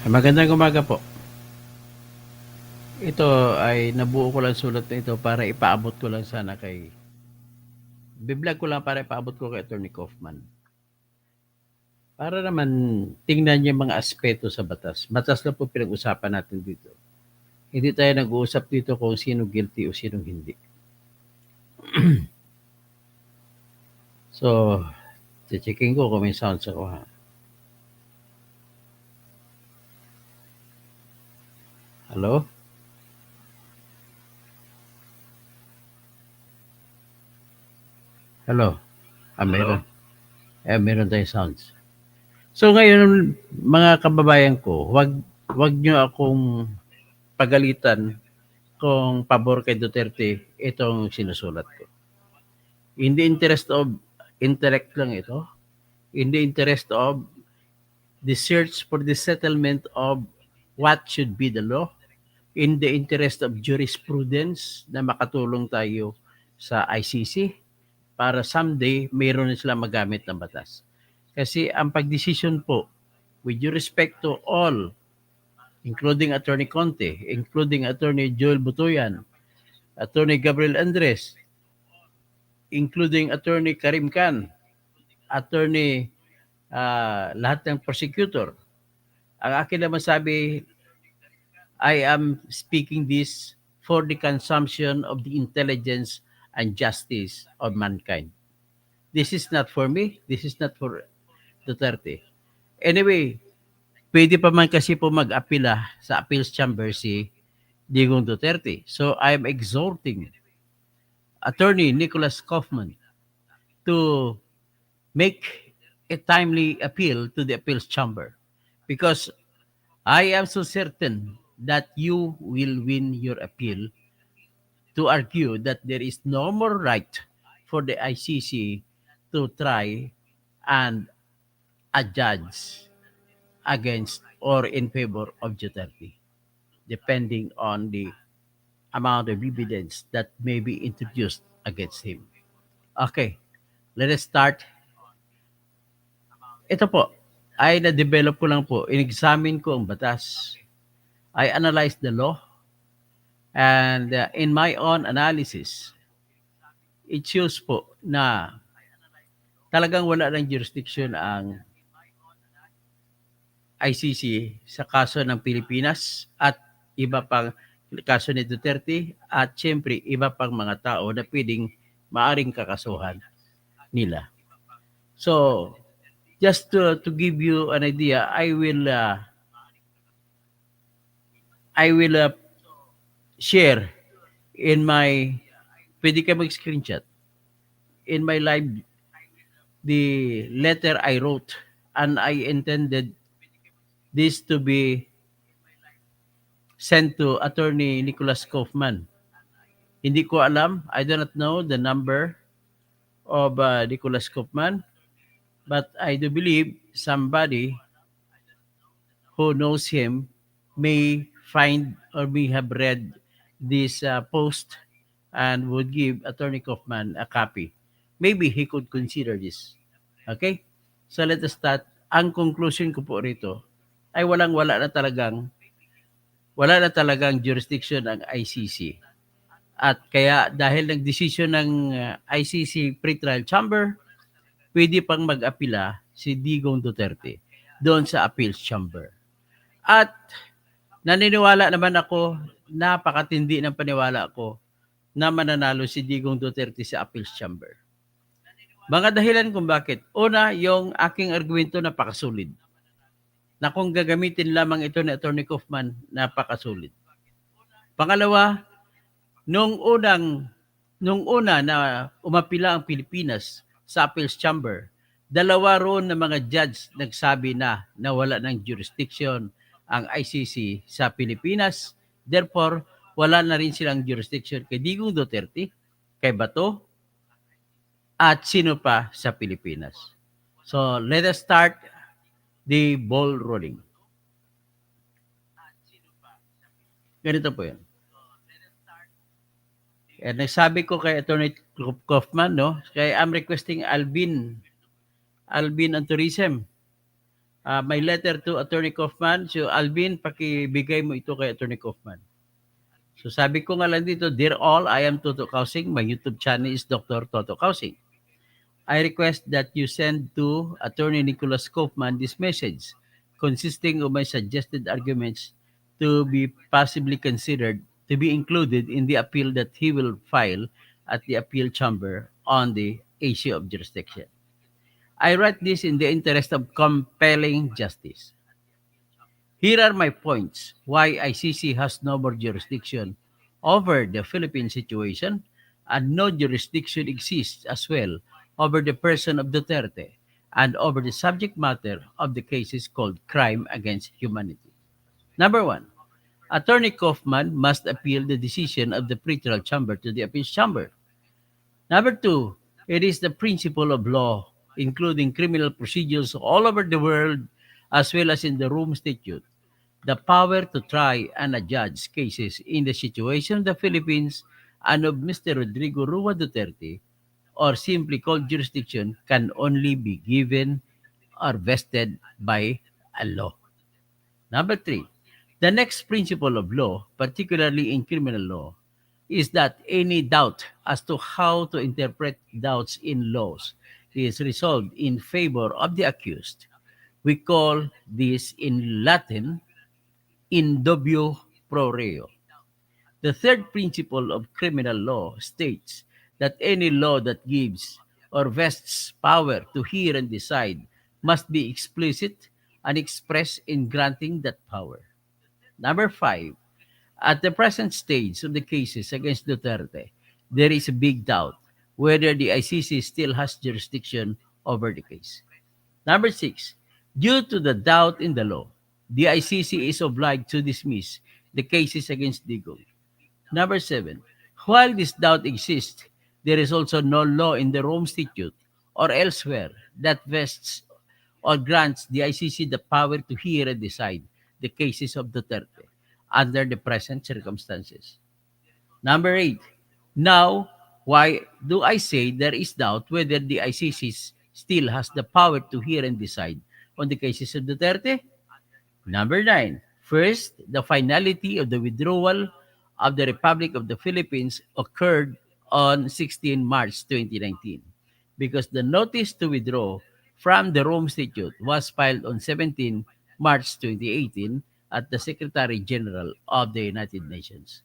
Magandang umaga po. Ito ay nabuo ko lang sulat na ito para ipaabot ko lang sana kay biblog ko lang para ipaabot ko kay Attorney Kaufman. Para naman tingnan niya mga aspeto sa batas. Batas lang po pinag-usapan natin dito. Hindi tayo nag-uusap dito kung sino guilty o sino hindi. So, checking ko kung may sounds ako ha. Hello? Hello? Meron. Meron tayong sounds. So ngayon, mga kababayan ko, wag nyo akong pagalitan kung pabor kay Duterte itong sinusulat ko. In the interest of intellect lang ito. In the interest of the search for the settlement of what should be the law. In the interest of jurisprudence na makatulong tayo sa ICC para someday mayroon na sila magamit ng batas. Kasi ang pagdesisyon po, with due respect to all, including Attorney Conte, including Attorney Joel Butoyan, Attorney Gabriel Andres, including Attorney Karim Khan, Attorney lahat ng prosecutor. Ang akin naman sabi, I am speaking this for the consumption of the intelligence and justice of mankind. This is not for me. This is not for Duterte. Anyway, pwede pa man kasi po mag-apila sa appeals chamber si Digong Duterte. So I am exhorting Attorney Nicholas Kaufman to make a timely appeal to the appeals chamber because I am so certain that you will win your appeal to argue that there is no more right for the ICC to try and adjudge against or in favor of Duterte, depending on the amount of evidence that may be introduced against him. Okay, let us start. Ito po, ay na-develop ko lang po. In-examine ko ang batas. I analyzed the law and in my own analysis, it shows po na talagang wala ng jurisdiction ang ICC sa kaso ng Pilipinas at iba pang kaso ni Duterte at siyempre iba pang mga tao na pwedeng maaring kakasuhan nila. So, just to give you an idea, I will share in my, pwede ka mag-screenshot, in my live, the letter I wrote and I intended this to be sent to Attorney Nicholas Kaufman. Hindi ko alam, I do not know the number of Nicholas Kaufman, but I do believe somebody who knows him may find or may have read this post and would give Attorney Kaufman a copy. Maybe he could consider this. Okay? So let us start. Ang conclusion ko po rito ay wala na talagang jurisdiction ang ICC. At kaya dahil nagdesisyon ng ICC Pretrial Chamber, pwede pang mag-apila si Digong Duterte doon sa Appeals Chamber. At naniniwala naman ako, napakatindi ng paniwala ko na mananalo si Digong Duterte sa Appeals Chamber. Mga dahilan kung bakit. Una, yung aking argumento napakasulit. Na kung gagamitin lamang ito ni Atty. Kaufman, napakasulit. Pangalawa, nung una na umapila ang Pilipinas sa Appeals Chamber, dalawa roon na mga judge nagsabi na wala ng jurisdiction ang ICC sa Pilipinas. Therefore, wala na rin silang jurisdiction kay Digong Duterte, kay Bato, at sino pa sa Pilipinas. So, let us start the ball rolling. Ganito po yan. And nagsabi ko kay Attorney Kaufman, no, kaya I'm requesting Alvin on tourism. My letter to Attorney Kaufman. So Alvin, pakibigay mo ito kay Attorney Kaufman. So sabi ko nga lang dito, Dear all, I am Toto Kausing. My YouTube channel is Dr. Toto Kausing. I request that you send to Attorney Nicholas Kaufman this message consisting of my suggested arguments to be possibly considered to be included in the appeal that he will file at the appeal chamber on the issue of jurisdiction. I write this in the interest of compelling justice. Here are my points why ICC has no more jurisdiction over the Philippine situation and no jurisdiction exists as well over the person of Duterte and over the subject matter of the cases called crime against humanity. Number one, Attorney Kaufman must appeal the decision of the pretrial chamber to the appeals chamber. Number two, it is the principle of law, including criminal procedures all over the world as well as in the Rome Statute, the power to try and adjudge cases in the situation of the Philippines and of Mr. Rodrigo Rua Duterte, or simply called jurisdiction, can only be given or vested by a law. Number three, the next principle of law, particularly in criminal law, is that any doubt as to how to interpret doubts in laws is resolved in favor of the accused. We call this in Latin in dubio pro reo. The third principle of criminal law states that any law that gives or vests power to hear and decide must be explicit and express in granting that power. Number five, at the present stage of the cases against Duterte, there is a big doubt whether the ICC still has jurisdiction over the case. Number six, due to the doubt in the law, the ICC is obliged to dismiss the cases against Digong. Number seven, while this doubt exists, there is also no law in the Rome Statute or elsewhere that vests or grants the ICC the power to hear and decide the cases of Duterte under the present circumstances. Number eight, now, why do I say there is doubt whether the ICC still has the power to hear and decide on the cases of Duterte? Number nine, first, the finality of the withdrawal of the Republic of the Philippines occurred on 16 March 2019 because the notice to withdraw from the Rome Statute was filed on 17 March 2018 at the Secretary General of the United Nations.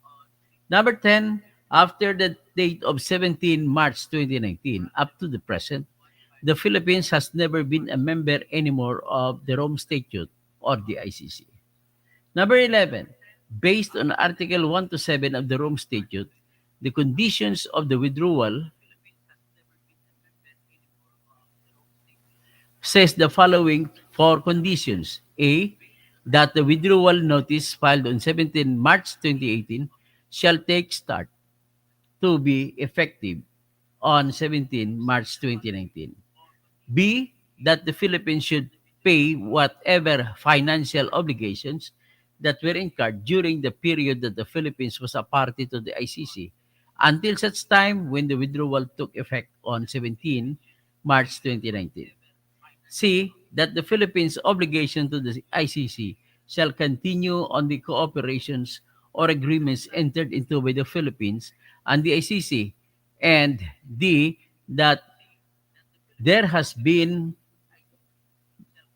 Number 10, after the date of 17 March 2019 up to the present, the Philippines has never been a member anymore of the Rome Statute or the ICC. Number 11, based on Article 1 to 7 of the Rome Statute, the conditions of the withdrawal says the following four conditions. A, that the withdrawal notice filed on 17 March 2018 shall take start to be effective on 17 March 2019. B, that the Philippines should pay whatever financial obligations that were incurred during the period that the Philippines was a party to the ICC until such time when the withdrawal took effect on 17 March 2019. C, that the Philippines' obligation to the ICC shall continue on the cooperations or agreements entered into by the Philippines and the ICC. And D, that there has been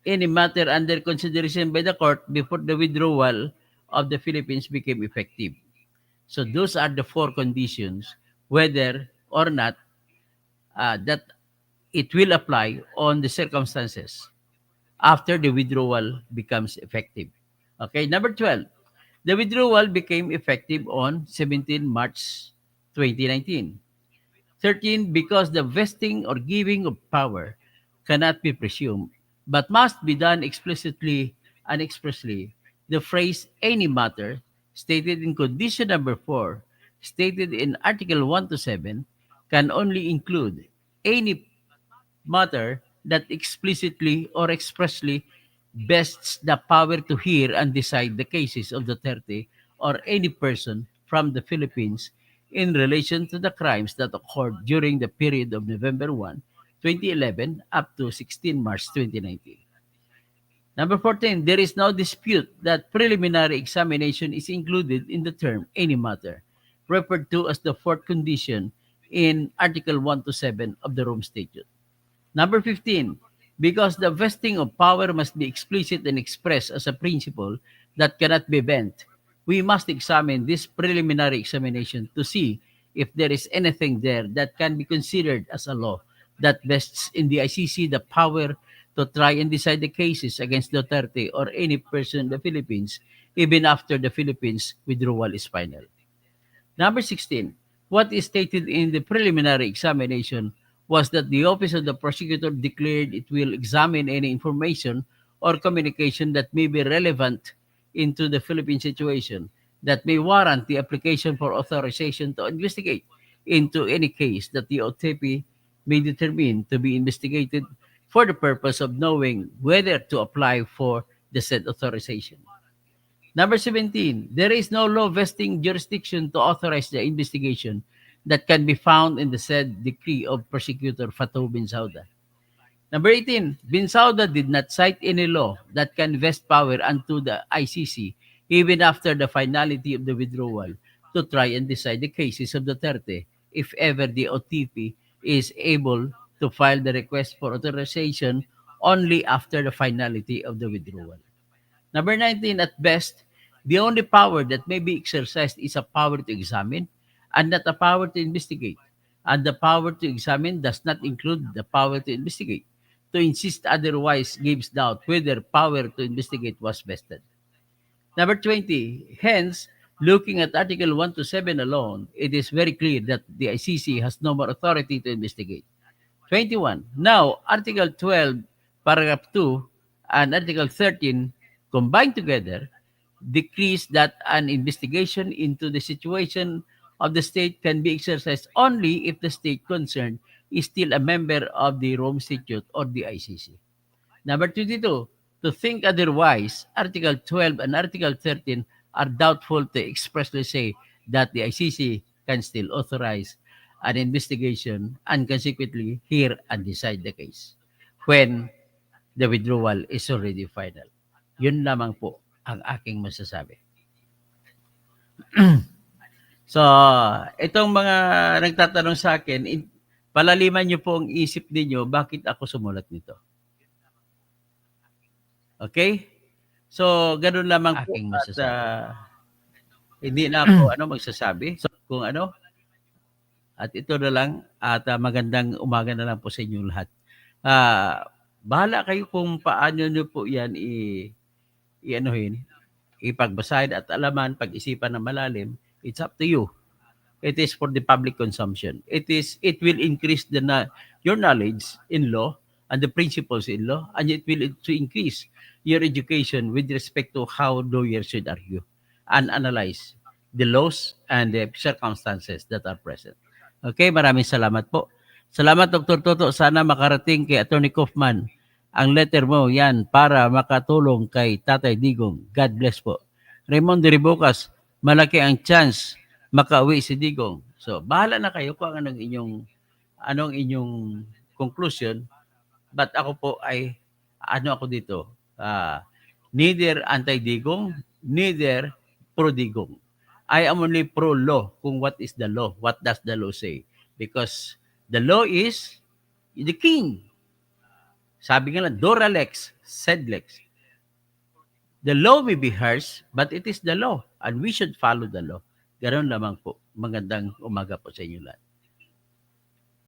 any matter under consideration by the court before the withdrawal of the Philippines became effective. So those are the four conditions whether or not that it will apply on the circumstances after the withdrawal becomes effective. Okay, number 12. The withdrawal became effective on 17 March 2019. 13, because the vesting or giving of power cannot be presumed, but must be done explicitly and expressly. The phrase any matter, stated in condition number 4, stated in Article 1 to 7, can only include any matter that explicitly or expressly vests the power to hear and decide the cases of Duterte or any person from the Philippines in relation to the crimes that occurred during the period of November 1, 2011 up to 16 March 2019. Number 14, there is no dispute that preliminary examination is included in the term any matter, referred to as the fourth condition in Article 1 to 7 of the Rome Statute. Number 15, because the vesting of power must be explicit and expressed as a principle that cannot be bent, we must examine this preliminary examination to see if there is anything there that can be considered as a law that vests in the ICC the power to try and decide the cases against Duterte or any person in the Philippines, even after the Philippines withdrawal is final. Number 16, what is stated in the preliminary examination was that the Office of the Prosecutor declared it will examine any information or communication that may be relevant into the Philippine situation that may warrant the application for authorization to investigate into any case that the OTP may determine to be investigated for the purpose of knowing whether to apply for the said authorization. Number 17, there is no law vesting jurisdiction to authorize the investigation that can be found in the said decree of Prosecutor Fatou Bensouda. Number 18, Bensouda did not cite any law that can vest power unto the ICC even after the finality of the withdrawal to try and decide the cases of Duterte if ever the OTP is able to file the request for authorization only after the finality of the withdrawal. Number 19, at best, the only power that may be exercised is a power to examine and not a power to investigate. And the power to examine does not include the power to investigate. To insist otherwise gives doubt whether power to investigate was vested. Number 20, hence, looking at Article 1 to 7 alone, it is very clear that the ICC has no more authority to investigate. 21. Now, Article 12, Paragraph 2, and Article 13 combined together decrees that an investigation into the situation of the state can be exercised only if the state concerned is still a member of the Rome Statute or the ICC. Number 22, to think otherwise, Article 12 and Article 13 are doubtful to expressly say that the ICC can still authorize an investigation and consequently hear and decide the case when the withdrawal is already final. Yun lamang po ang aking masasabi. So, itong mga nagtatanong sa akin, palaliman niyo po ang isip niyo bakit ako sumulat nito. Okay? So, ganun lamang po Aking at masasabi. hindi na ako magsasabi. So, kung ano, at ito na lang at magandang umaga na lang po sa inyong lahat. Bahala kayo kung paano nyo po yan i-anuhin, ipagbasahin at alaman, pag-isipan na malalim. It's up to you. It is for the public consumption. It will increase your knowledge in law and the principles in law, and it will to increase your education with respect to how lawyers should argue and analyze the laws and the circumstances that are present. Okay, maraming salamat po. Salamat, Dr. Toto. Sana makarating kay Attorney Kaufman ang letter mo yan para makatulong kay Tatay Digong. God bless po. Raymond de Ribocas, malaki ang chance makauwi si Digong. So, bahala na kayo kung anong inyong conclusion. But ako po ay, ako dito, neither anti-Digong, neither pro-Digong. I am only pro-law kung what is the law, what does the law say. Because the law is the king. Sabi nga lang, Dora Lex, sed Lex. The law may be harsh, but it is the law. And we should follow the law. Ganon lamang po. Magandang umaga po sa inyo lahat.